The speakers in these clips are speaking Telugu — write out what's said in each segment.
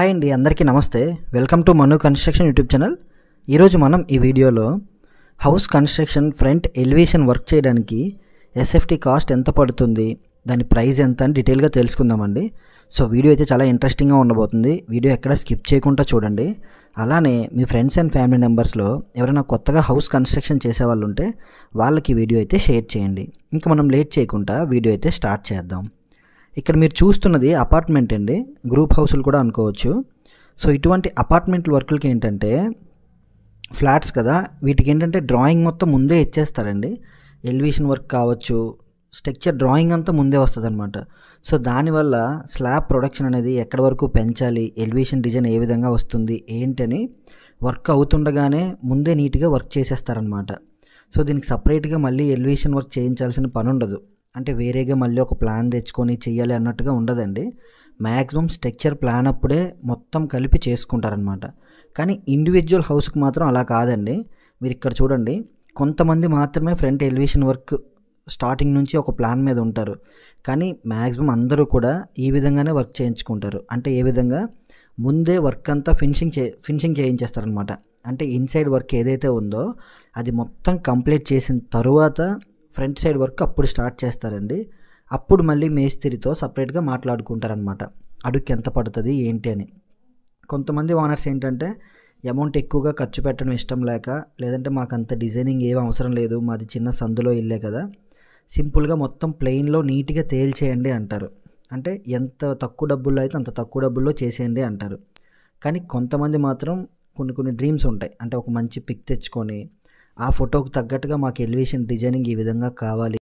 హాయ్ అండి, అందరికీ నమస్తే. Welcome to Manu construction YouTube channel. ఈరోజు మనం ఈ వీడియోలో house construction front elevation work చేయడానికి ఎస్ఎఫ్టీ కాస్ట్ ఎంత పడుతుంది, దాని ప్రైస్ ఎంత అని డీటెయిల్గా తెలుసుకుందామండి. సో వీడియో అయితే చాలా ఇంట్రెస్టింగ్గా ఉండబోతుంది. వీడియో ఎక్కడ స్కిప్ చేయకుండా చూడండి. అలానే మీ ఫ్రెండ్స్ అండ్ ఫ్యామిలీ మెంబర్స్లో ఎవరైనా కొత్తగా హౌస్ కన్స్ట్రక్షన్ చేసేవాళ్ళు ఉంటే వాళ్ళకి వీడియో అయితే షేర్ చేయండి. ఇంకా మనం లేట్ చేయకుండా వీడియో అయితే స్టార్ట్ చేద్దాం. ఇక్కడ మీరు చూస్తున్నది అపార్ట్మెంట్ అండి, గ్రూప్ హౌస్లు కూడా అనుకోవచ్చు. సో ఇటువంటి అపార్ట్మెంట్ వర్కులకి ఏంటంటే ఫ్లాట్స్ కదా, వీటికి ఏంటంటే డ్రాయింగ్ మొత్తం ముందే ఇచ్చేస్తారండి. ఎలివేషన్ వర్క్ కావచ్చు, స్ట్రక్చర్ డ్రాయింగ్ అంతా ముందే వస్తుంది అనమాట. సో దానివల్ల స్లాబ్ ప్రొడక్షన్ అనేది ఎక్కడి వరకు పెంచాలి, ఎలివేషన్ డిజైన్ ఏ విధంగా వస్తుంది ఏంటని వర్క్ అవుతుండగానే ముందే నీట్గా వర్క్ చేసేస్తారనమాట. సో దీనికి సపరేట్గా మళ్ళీ ఎలివేషన్ వర్క్ చేయించాల్సిన పని ఉండదు. అంటే వేరేగా మళ్ళీ ఒక ప్లాన్ తెచ్చుకొని చెయ్యాలి అన్నట్టుగా ఉండదండి. మ్యాక్సిమం స్ట్రక్చర్ ప్లాన్ అప్పుడే మొత్తం కలిపి చేసుకుంటారనమాట. కానీ ఇండివిజువల్ హౌస్కి మాత్రం అలా కాదండి. మీరు ఇక్కడ చూడండి, కొంతమంది మాత్రమే ఫ్రంట్ ఎలివేషన్ వర్క్ స్టార్టింగ్ నుంచి ఒక ప్లాన్ మీద ఉంటారు. కానీ మ్యాక్సిమం అందరూ కూడా ఈ విధంగానే వర్క్ చేయించుకుంటారు. అంటే ఏ విధంగా ముందే వర్క్ అంతా ఫినిషింగ్ చేయించేస్తారనమాట. అంటే ఇన్సైడ్ వర్క్ ఏదైతే ఉందో అది మొత్తం కంప్లీట్ చేసిన తరువాత ఫ్రంట్ సైడ్ వర్క్ అప్పుడు స్టార్ట్ చేస్తారండి. అప్పుడు మళ్ళీ మేస్త్రితో సపరేట్గా మాట్లాడుకుంటారనమాట, అడుగుకి ఎంత పడుతుంది ఏంటి అని. కొంతమంది ఓనర్స్ ఏంటంటే అమౌంట్ ఎక్కువగా ఖర్చు పెట్టడం ఇష్టం లేక, లేదంటే మాకు అంత డిజైనింగ్ ఏం అవసరం లేదు, మాది చిన్న సందులో ఇల్లే కదా, సింపుల్గా మొత్తం ప్లెయిన్లో నీట్గా తేల్చేయండి అంటారు. అంటే ఎంత తక్కువ డబ్బుల్లో అయితే అంత తక్కువ డబ్బుల్లో చేసేయండి అంటారు. కానీ కొంతమంది మాత్రం కొన్ని డ్రీమ్స్ ఉంటాయి. అంటే ఒక మంచి పిక్ తెచ్చుకొని ఆ ఫోటోకి తగ్గట్టుగా మాకు ఎలివేషన్ డిజైనింగ్ ఈ విధంగా కావాలి.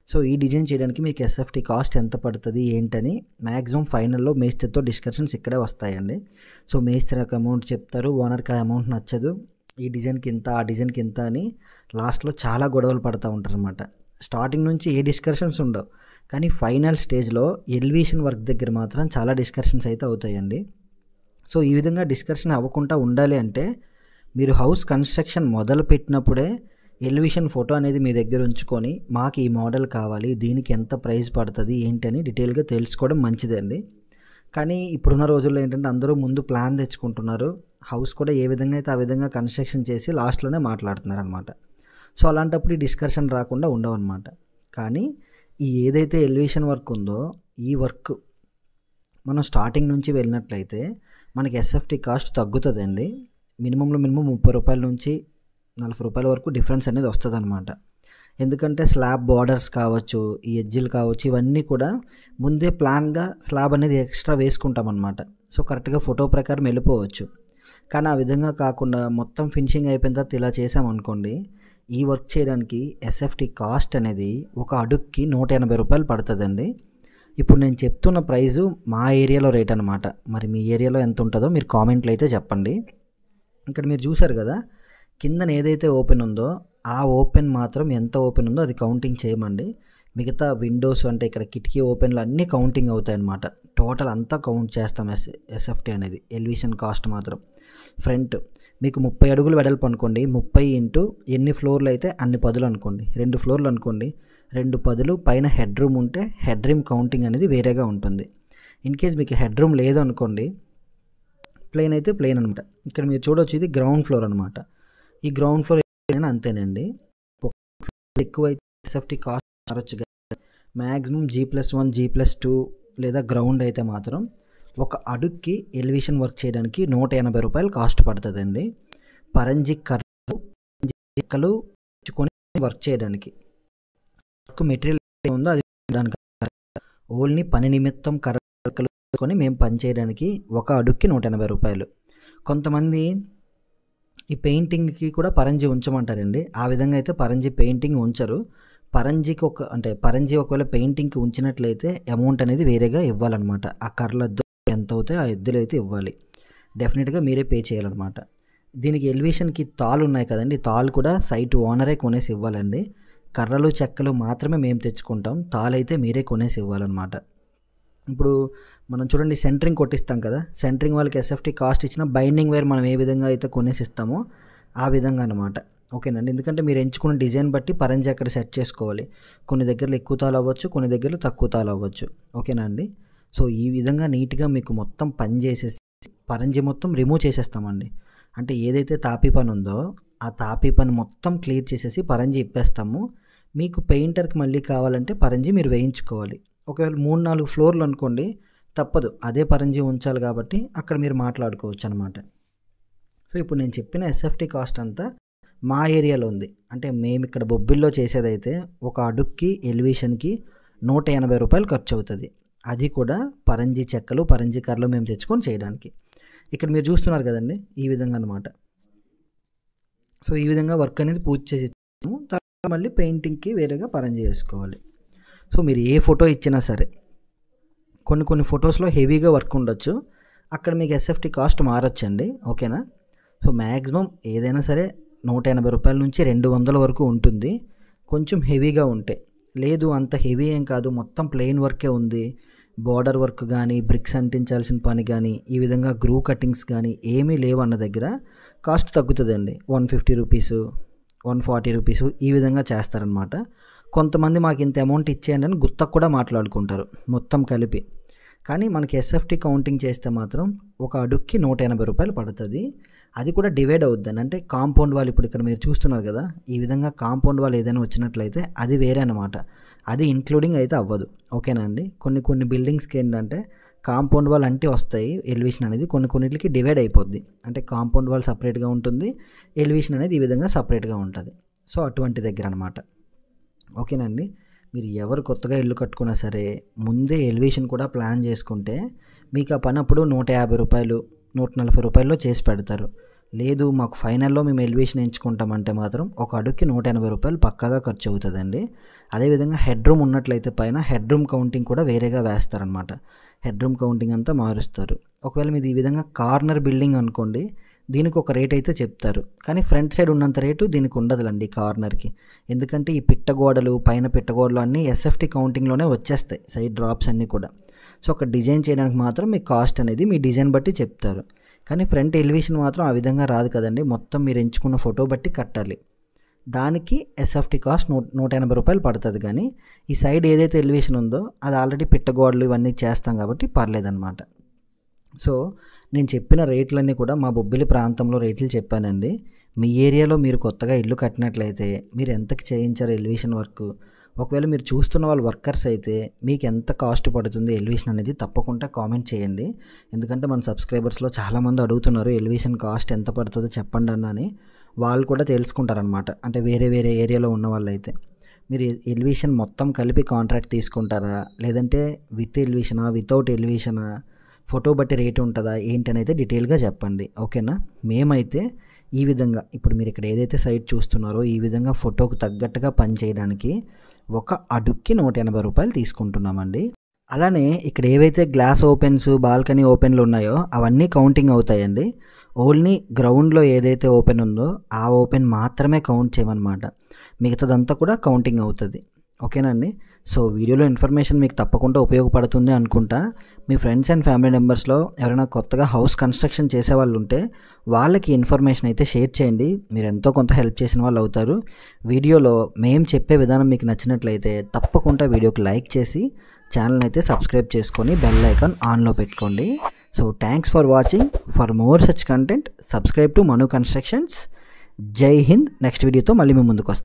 సో ఈ డిజైన్ చేయడానికి మీకు ఎస్ఎఫ్టీ కాస్ట్ ఎంత పడుతుంది ఏంటని మ్యాక్సిమం ఫైనల్లో మేస్త్రితో డిస్కషన్స్ ఇక్కడే వస్తాయండి. సో మేస్త్రి ఒక అమౌంట్ చెప్తారు, ఓనర్కి ఆ అమౌంట్ నచ్చదు, ఈ డిజైన్కి ఇంత ఆ డిజైన్కి ఇంత అని లాస్ట్లో చాలా గొడవలు పడుతూ ఉంటారు అనమాట. స్టార్టింగ్ నుంచి ఏ డిస్కషన్స్ ఉండవు, కానీ ఫైనల్ స్టేజ్లో ఎలివేషన్ వర్క్ దగ్గర మాత్రం చాలా డిస్కషన్స్ అయితే అవుతాయండి. సో ఈ విధంగా డిస్కషన్ అవ్వకుండా ఉండాలి అంటే మీరు హౌస్ కన్స్ట్రక్షన్ మొదలు పెట్టినప్పుడే ఎలివేషన్ ఫోటో అనేది మీ దగ్గర ఉంచుకొని మాకు ఈ మోడల్ కావాలి, దీనికి ఎంత ప్రైస్ పడుతుంది ఏంటని డీటెయిల్గా తెలుసుకోవడం మంచిదండి. కానీ ఇప్పుడున్న రోజుల్లో ఏంటంటే అందరూ ముందు ప్లాన్ తెచ్చుకుంటున్నారు. హౌస్ కూడా ఏ విధంగా అయితే ఆ విధంగా కన్స్ట్రక్షన్ చేసి లాస్ట్లోనే మాట్లాడుతున్నారు అనమాట. సో అలాంటప్పుడు ఈ డిస్కషన్ రాకుండా ఉండవు అనమాట. కానీ ఈ ఏదైతే ఎలివేషన్ వర్క్ ఉందో ఈ వర్క్ మనం స్టార్టింగ్ నుంచి వెళ్ళినట్లయితే మనకి ఎస్ఎఫ్టీ కాస్ట్ తగ్గుతుందండి. మినిమంలో మినిమం 30 రూపాయల నుంచి 40 రూపాయల వరకు డిఫరెన్స్ అనేది వస్తుంది అనమాట. ఎందుకంటే స్లాబ్ బార్డర్స్ కావచ్చు, ఈ ఎడ్జిలు కావచ్చు, ఇవన్నీ కూడా ముందే ప్లాన్గా స్లాబ్ అనేది ఎక్స్ట్రా వేసుకుంటాం అనమాట. సో కరెక్ట్గా ఫోటో ప్రకారం వెళ్ళిపోవచ్చు. కానీ ఆ విధంగా కాకుండా మొత్తం ఫినిషింగ్ అయిపోయిన తర్వాత ఇలా చేసామనుకోండి, ఈ వర్క్ చేయడానికి ఎస్ఎఫ్టీ కాస్ట్ అనేది ఒక అడుగుకి 180 రూపాయలు పడుతుందండి. ఇప్పుడు నేను చెప్తున్న ప్రైజు మా ఏరియాలో రేట్ అనమాట. మరి మీ ఏరియాలో ఎంత ఉంటుందో మీరు కామెంట్లో అయితే చెప్పండి. ఇక్కడ మీరు చూసారు కదా, కిందన ఏదైతే ఓపెన్ ఉందో ఆ ఓపెన్ మాత్రం ఎంత ఓపెన్ ఉందో అది కౌంటింగ్ చేయమండి. మిగతా విండోస్ అంటే ఇక్కడ కిటికీ ఓపెన్లు అన్నీ కౌంటింగ్ అవుతాయి అన్నమాట. టోటల్ అంతా కౌంట్ చేస్తాం ఎస్ఎఫ్టీ అనేది. ఎలివేషన్ కాస్ట్ మాత్రం ఫ్రంట్ మీకు 30 అడుగులు వెడల్పు అనుకోండి, 30 ఇంటూ ఎన్ని ఫ్లోర్లు అయితే అన్ని పదులు అనుకోండి, 2 ఫ్లోర్లు అనుకోండి, 2 పదులు పైన హెడ్ రూమ్ ఉంటే హెడ్ రూమ్ కౌంటింగ్ అనేది వేరేగా ఉంటుంది. ఇన్ కేస్ మీకు హెడ్ రూమ్ లేదు అనుకోండి, ప్లేన్ అయితే ప్లేన్ అనమాట. ఇక్కడ మీరు చూడవచ్చు, ఇది గ్రౌండ్ ఫ్లోర్ అనమాట. ఈ గ్రౌండ్ ఫ్లోర్ అంతేనండి. ఎక్కువ అయితే ఎస్ఎఫ్టీ కాస్ట్ మారచ్చు. మ్యాక్సిమం G+1 G+2 లేదా గ్రౌండ్ అయితే మాత్రం ఒక అడుగుకి ఎలివేషన్ వర్క్ చేయడానికి 180 రూపాయలు కాస్ట్ పడుతుందండి. పరంజి కర్రలు తెచ్చుకొని వర్క్ చేయడానికి వర్క్ మెటీరియల్ ఉందో అది ఓన్లీ పని నిమిత్తం కర్రలు కొని మేము పని చేయడానికి ఒక అడుగుకి 180 రూపాయలు. కొంతమంది ఈ పెయింటింగ్కి కూడా పరంజి ఉంచమంటారండి. ఆ విధంగా అయితే పరంజి పెయింటింగ్ ఉంచరు. పరంజికి పరంజి ఒకవేళ పెయింటింగ్కి ఉంచినట్లయితే అమౌంట్ అనేది వేరేగా ఇవ్వాలన్నమాట. ఆ కర్రల ఎద్దు ఎంత అవుతాయో ఆ ఎద్దులు అయితే ఇవ్వాలి. డెఫినెట్గా మీరే పే చేయాలన్నమాట. దీనికి ఎలివేషన్కి తాళ్ళు ఉన్నాయి కదండి, తాళ్ళు కూడా సైట్ ఓనరే కొనేసి ఇవ్వాలండి. కర్రలు చెక్కలు మాత్రమే మేము తెచ్చుకుంటాం, తాళ్ళు అయితే మీరే కొనేసి ఇవ్వాలన్నమాట. ఇప్పుడు మనం చూడండి, సెంటరింగ్ కొట్టిస్తాం కదా, సెంటరింగ్ వాళ్ళకి ఎస్ఎఫ్టీ కాస్ట్ ఇచ్చిన బైండింగ్ వైర్ మనం ఏ విధంగా అయితే కొనేసి ఇస్తామో ఆ విధంగా అనమాట. ఓకేనండి. ఎందుకంటే మీరు ఎంచుకున్న డిజైన్ బట్టి పరంజి అక్కడ సెట్ చేసుకోవాలి. కొన్ని దగ్గరలో ఎక్కువ తాళ్ళు అవ్వచ్చు, కొన్ని దగ్గరలో తక్కువ తాళ్ళు అవ్వచ్చు. ఓకేనా అండి. సో ఈ విధంగా నీట్గా మీకు మొత్తం పని చేసేసి పరంజి మొత్తం రిమూవ్ చేసేస్తామండి. అంటే ఏదైతే తాపీ పని ఉందో ఆ తాపీ పని మొత్తం క్లియర్ చేసేసి పరంజి ఇప్పేస్తాము. మీకు పెయింటర్కి మళ్ళీ కావాలంటే పరంజి మీరు వేయించుకోవాలి. ఒకవేళ 3-4 ఫ్లోర్లు అనుకోండి, తప్పదు, అదే పరంజి ఉంచాలి కాబట్టి అక్కడ మీరు మాట్లాడుకోవచ్చు అనమాట. సో ఇప్పుడు నేను చెప్పిన ఎస్ఎఫ్టీ కాస్ట్ అంతా మా ఏరియాలో ఉంది. అంటే మేము ఇక్కడ బొబ్బిల్లో చేసేదైతే ఒక అడుక్కి ఎలివేషన్కి 180 రూపాయలు ఖర్చు అవుతుంది. అది కూడా పరంజి చెక్కలు పరంజి కర్రలు మేము తెచ్చుకొని చేయడానికి. ఇక్కడ మీరు చూస్తున్నారు కదండి, ఈ విధంగా అనమాట. సో ఈ విధంగా వర్క్ అనేది పూర్తి చేసి ఇచ్చాము. తర్వాత మళ్ళీ పెయింటింగ్కి వేరేగా పరంజి వేసుకోవాలి. సో మీరు ఏ ఫోటో ఇచ్చినా సరే, కొన్ని ఫొటోస్లో హెవీగా వర్క్ ఉండొచ్చు, అక్కడ మీకు ఎస్ఎఫ్టీ కాస్ట్ మారొచ్చండి. ఓకేనా? సో మ్యాక్సిమం ఏదైనా సరే 180 రూపాయల నుంచి 200 వరకు ఉంటుంది, కొంచెం హెవీగా ఉంటే. లేదు అంత హెవీ ఏం కాదు, మొత్తం ప్లెయిన్ వర్కే ఉంది, బార్డర్ వర్క్ కానీ బ్రిక్స్ అంటించాల్సిన పని కానీ ఈ విధంగా గ్రూ కటింగ్స్ కానీ ఏమీ లేవు అన్న దగ్గర కాస్ట్ తగ్గుతుందండి. 150 రూపీసు 140 రూపీసు ఈ విధంగా చేస్తారనమాట. కొంతమంది మాకు ఇంత అమౌంట్ ఇచ్చేయండి అని గుత్తకు కూడా మాట్లాడుకుంటారు మొత్తం కలిపి. కానీ మనకి ఎస్ఎఫ్టీ కౌంటింగ్ చేస్తే మాత్రం ఒక అడుక్కి 180 రూపాయలు పడుతుంది. అది కూడా డివైడ్ అవుద్దని, అంటే కాంపౌండ్ వాల్ ఇప్పుడు ఇక్కడ మీరు చూస్తున్నారు కదా, ఈ విధంగా కాంపౌండ్ వాల్ ఏదైనా వచ్చినట్లయితే అది వేరే అనమాట, అది ఇంక్లూడింగ్ అయితే అవ్వదు. ఓకేనా అండి? కొన్ని బిల్డింగ్స్కి ఏంటంటే కాంపౌండ్ వాల్ అంటే వస్తాయి, ఎలివేషన్ అనేది కొన్నిటికి డివైడ్ అయిపోద్ది. అంటే కాంపౌండ్ వాల్ సపరేట్గా ఉంటుంది, ఎలివేషన్ అనేది ఈ విధంగా సపరేట్గా ఉంటుంది. సో అటువంటి దగ్గర అనమాట. ఓకేనండి? మీరు ఎవరు కొత్తగా ఇల్లు కట్టుకున్నా సరే ముందే ఎలివేషన్ కూడా ప్లాన్ చేసుకుంటే మీకు ఆ పని అప్పుడు 150 రూపాయలు 140 రూపాయల్లో చేసి పెడతారు. లేదు మాకు ఫైనల్లో మేము ఎలివేషన్ ఎంచుకుంటామంటే మాత్రం ఒక అడుగుకి 180 రూపాయలు పక్కాగా ఖర్చు అవుతుందండి. అదేవిధంగా హెడ్ రూమ్ ఉన్నట్లయితే పైన హెడ్ రూమ్ కౌంటింగ్ కూడా వేరేగా వేస్తారనమాట. హెడ్ రూమ్ కౌంటింగ్ అంతా మారుస్తారు. ఒకవేళ మీది ఈ విధంగా కార్నర్ బిల్డింగ్ అనుకోండి, దీనికి ఒక రేట్ అయితే చెప్తారు, కానీ ఫ్రంట్ సైడ్ ఉన్నంత రేటు దీనికి ఉండదులండి కార్నర్కి. ఎందుకంటే ఈ పిట్టగోడలు పైన పిట్టగోడలు అన్నీ ఎస్ఎఫ్టీ కౌంటింగ్లోనే వచ్చేస్తాయి, సైడ్ డ్రాప్స్ అన్నీ కూడా. సో ఒక డిజైన్ చేయడానికి మాత్రం మీ కాస్ట్ అనేది మీ డిజైన్ బట్టి చెప్తారు. కానీ ఫ్రంట్ ఎలివేషన్ మాత్రం ఆ విధంగా రాదు కదండి, మొత్తం మీరు ఎంచుకున్న ఫోటో బట్టి కట్టాలి. దానికి ఎస్ఎఫ్టీ కాస్ట్ 180 రూపాయలు పడుతుంది. కానీ ఈ సైడ్ ఏదైతే ఎలివేషన్ ఉందో అది ఆల్రెడీ పిట్టగోడలు ఇవన్నీ చేస్తాం కాబట్టి పర్లేదన్నమాట. సో నేను చెప్పిన రేట్లన్నీ కూడా మా బొబ్బిలి ప్రాంతంలో రేట్లు చెప్పానండి. మీ ఏరియాలో మీరు కొత్తగా ఇల్లు కట్టినట్లయితే మీరు ఎంతకి చేయించారు ఎలివేషన్ వర్క్, ఒకవేళ మీరు చూస్తున్న వాళ్ళు వర్కర్స్ అయితే మీకు ఎంత కాస్ట్ పడుతుంది ఎలివేషన్ అనేది తప్పకుండా కామెంట్ చేయండి. ఎందుకంటే మన సబ్స్క్రైబర్స్లో చాలామంది అడుగుతున్నారు ఎలివేషన్ కాస్ట్ ఎంత పడుతుందో చెప్పండి అని. వాళ్ళు కూడా తెలుసుకుంటారనమాట. అంటే వేరే ఏరియాలో ఉన్న వాళ్ళు అయితే మీరు ఎలివేషన్ మొత్తం కలిపి కాంట్రాక్ట్ తీసుకుంటారా, లేదంటే విత్ ఎలివేషనా వితౌట్ ఎలివేషనా, ఫోటో బట్టి రేట్ ఉంటుందా ఏంటి అయితే డీటెయిల్గా చెప్పండి. ఓకేనా? మేమైతే ఈ విధంగా ఇప్పుడు మీరు ఇక్కడ ఏదైతే సైట్ చూస్తున్నారో ఈ విధంగా ఫోటోకు తగ్గట్టుగా పని చేయడానికి ఒక అడుక్కి 180 రూపాయలు తీసుకుంటున్నామండి. అలానే ఇక్కడ ఏవైతే గ్లాస్ ఓపెన్స్ బాల్కనీ ఓపెన్లు ఉన్నాయో అవన్నీ కౌంటింగ్ అవుతాయండి. ఓన్లీ గ్రౌండ్లో ఏదైతే ఓపెన్ ఉందో ఆ ఓపెన్ మాత్రమే కౌంట్ చేయమన్నమాట, మిగతాదంతా కూడా కౌంటింగ్ అవుతుంది. ఓకేనండి? సో వీడియోలో ఇన్ఫర్మేషన్ మీకు తప్పకుండా ఉపయోగపడుతుంది అనుకుంటా. మీ ఫ్రెండ్స్ అండ్ ఫ్యామిలీ మెంబర్స్లో ఎవరైనా కొత్తగా హౌస్ కన్స్ట్రక్షన్ చేసే వాళ్ళు ఉంటే వాళ్ళకి ఇన్ఫర్మేషన్ అయితే షేర్ చేయండి. మీరు ఎంతో కొంత హెల్ప్ చేసిన వాళ్ళు అవుతారు. వీడియోలో మేము చెప్పే విధానం మీకు నచ్చినట్లయితే తప్పకుండా వీడియోకి లైక్ చేసి ఛానల్ని అయితే సబ్స్క్రైబ్ చేసుకొని బెల్ ఐకాన్ ఆన్లో పెట్టుకోండి. So thanks for watching. For more such content subscribe to Manu constructions. జై హింద్. నెక్స్ట్ వీడియోతో మళ్ళీ మేము ముందుకు వస్తాం.